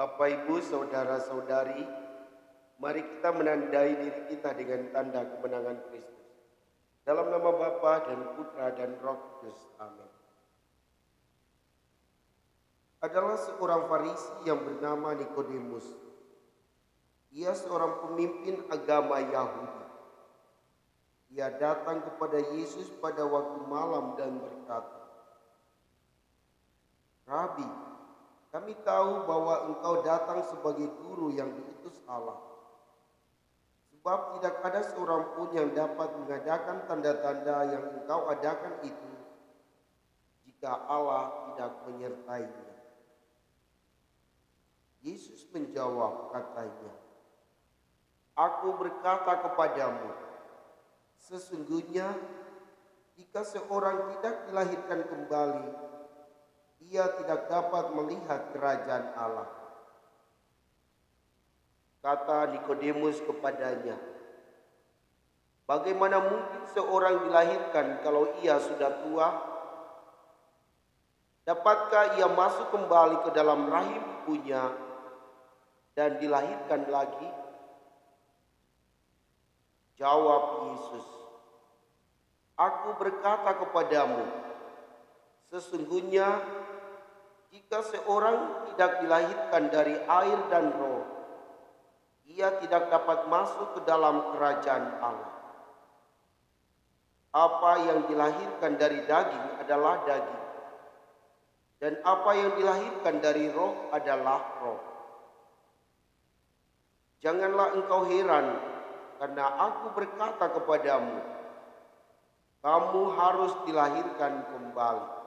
Bapak, Ibu, saudara-saudari, mari kita menandai diri kita dengan tanda kemenangan Kristus. Dalam nama Bapa dan Putra dan Roh Kudus. Amin. Adalah seorang Farisi yang bernama Nikodemus. Ia seorang pemimpin agama Yahudi. Ia datang kepada Yesus pada waktu malam dan berkata, "Rabi, kami tahu bahwa engkau datang sebagai guru yang diutus Allah. Sebab tidak ada seorang pun yang dapat mengadakan tanda-tanda yang engkau adakan itu jika Allah tidak menyertainya." Yesus menjawab katanya, "Aku berkata kepadamu, sesungguhnya jika seorang tidak dilahirkan kembali, ia tidak dapat melihat kerajaan Allah." Kata Nikodemus kepadanya, "Bagaimana mungkin seorang dilahirkan kalau ia sudah tua? Dapatkah ia masuk kembali ke dalam rahim ibunya dan dilahirkan lagi?" Jawab Yesus, "Aku berkata kepadamu, sesungguhnya jika seorang tidak dilahirkan dari air dan roh, ia tidak dapat masuk ke dalam kerajaan Allah. Apa yang dilahirkan dari daging adalah daging, dan apa yang dilahirkan dari roh adalah roh. Janganlah engkau heran karena aku berkata kepadamu, kamu harus dilahirkan kembali.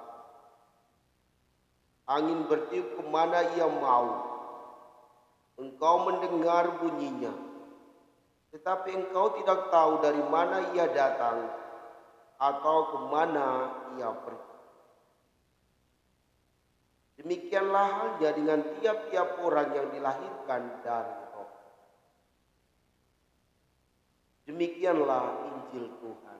Angin bertiup kemana ia mau, engkau mendengar bunyinya, tetapi engkau tidak tahu dari mana ia datang atau kemana ia pergi. Demikianlah halnya dengan tiap-tiap orang yang dilahirkan dari roh." Demikianlah Injil Tuhan.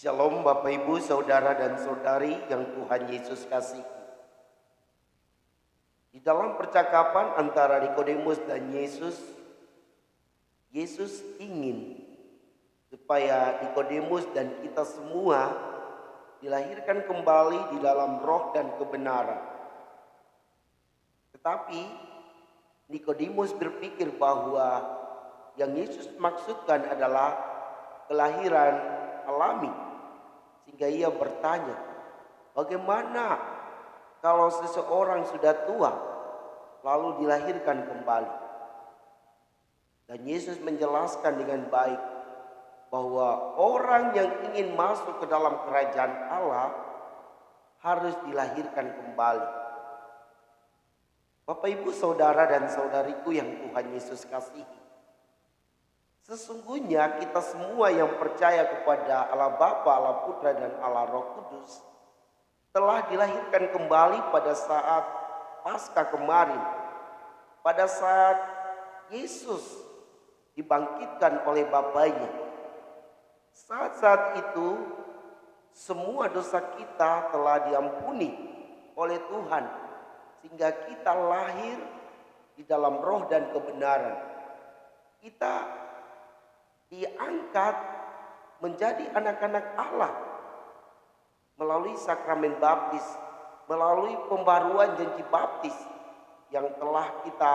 Shalom Bapak, Ibu, saudara dan saudari yang Tuhan Yesus kasihi. Di dalam percakapan antara Nikodemus dan Yesus, Yesus ingin supaya Nikodemus dan kita semua dilahirkan kembali di dalam roh dan kebenaran. Tetapi Nikodemus berpikir bahwa yang Yesus maksudkan adalah kelahiran alami. Sehingga ia bertanya, bagaimana kalau seseorang sudah tua lalu dilahirkan kembali? Dan Yesus menjelaskan dengan baik bahwa orang yang ingin masuk ke dalam kerajaan Allah harus dilahirkan kembali. Bapak, Ibu, saudara dan saudariku yang Tuhan Yesus kasihi, sesungguhnya kita semua yang percaya kepada Allah Bapa, Allah Putra, dan Allah Roh Kudus telah dilahirkan kembali pada saat Paskah kemarin, pada saat Yesus dibangkitkan oleh Bapanya. Saat-saat itu semua dosa kita telah diampuni oleh Tuhan, sehingga kita lahir di dalam roh dan kebenaran. Kita diangkat menjadi anak-anak Allah melalui sakramen baptis, melalui pembaruan janji baptis yang telah kita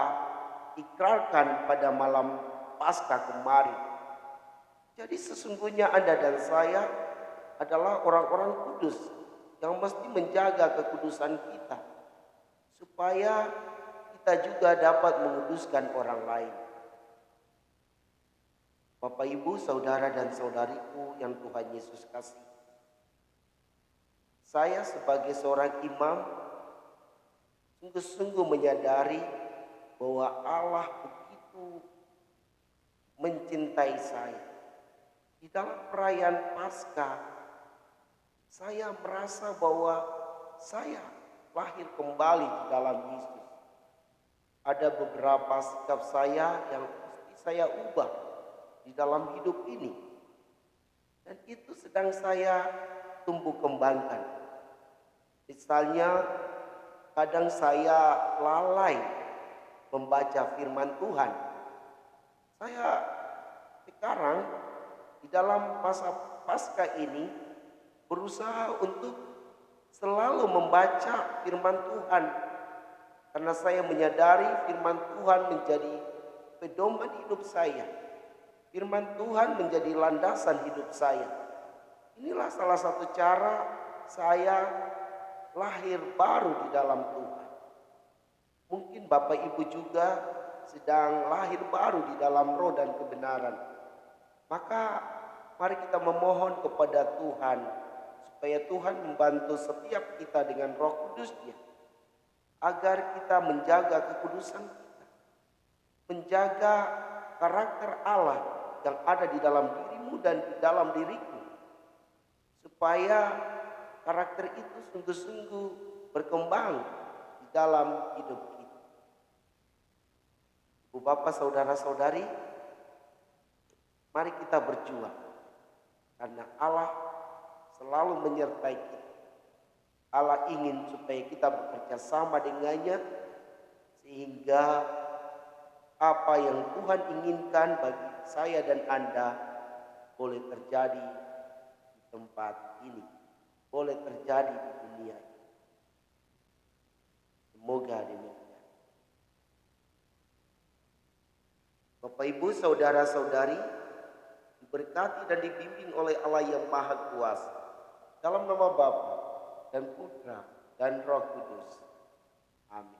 ikrarkan pada malam Paskah kemarin. Jadi sesungguhnya Anda dan saya adalah orang-orang kudus yang mesti menjaga kekudusan kita, supaya kita juga dapat menguduskan orang lain. Bapak, Ibu, saudara dan saudariku yang Tuhan Yesus kasih, saya sebagai seorang imam sungguh-sungguh menyadari bahwa Allah begitu mencintai saya. Di dalam perayaan Paskah, saya merasa bahwa saya lahir kembali di dalam Yesus. Ada beberapa sikap saya yang mesti saya ubah di dalam hidup ini, dan itu sedang saya tumbuh kembangkan. Misalnya kadang saya lalai membaca firman Tuhan. Saya sekarang di dalam masa Paskah ini berusaha untuk selalu membaca firman Tuhan, karena saya menyadari firman Tuhan menjadi pedoman hidup saya. Firman Tuhan menjadi landasan hidup saya. Inilah salah satu cara saya lahir baru di dalam Tuhan. Mungkin Bapak Ibu juga sedang lahir baru di dalam roh dan kebenaran. Maka mari kita memohon kepada Tuhan supaya Tuhan membantu setiap kita dengan Roh Kudus-Nya, agar kita menjaga kekudusan kita, menjaga karakter Allah yang ada di dalam dirimu dan di dalam diriku, supaya karakter itu sungguh-sungguh berkembang di dalam hidup kita. Ibu bapak saudara-saudari, mari kita berjuang, karena Allah selalu menyertai kita. Allah ingin supaya kita bekerja sama dengannya, sehingga apa yang Tuhan inginkan bagi saya dan Anda boleh terjadi di tempat ini, boleh terjadi di dunia ini. Semoga demikian. Bapak Ibu saudara-saudari, diberkati dan dibimbing oleh Allah yang Maha Kuasa, dalam nama Bapa dan Putra dan Roh Kudus. Amin.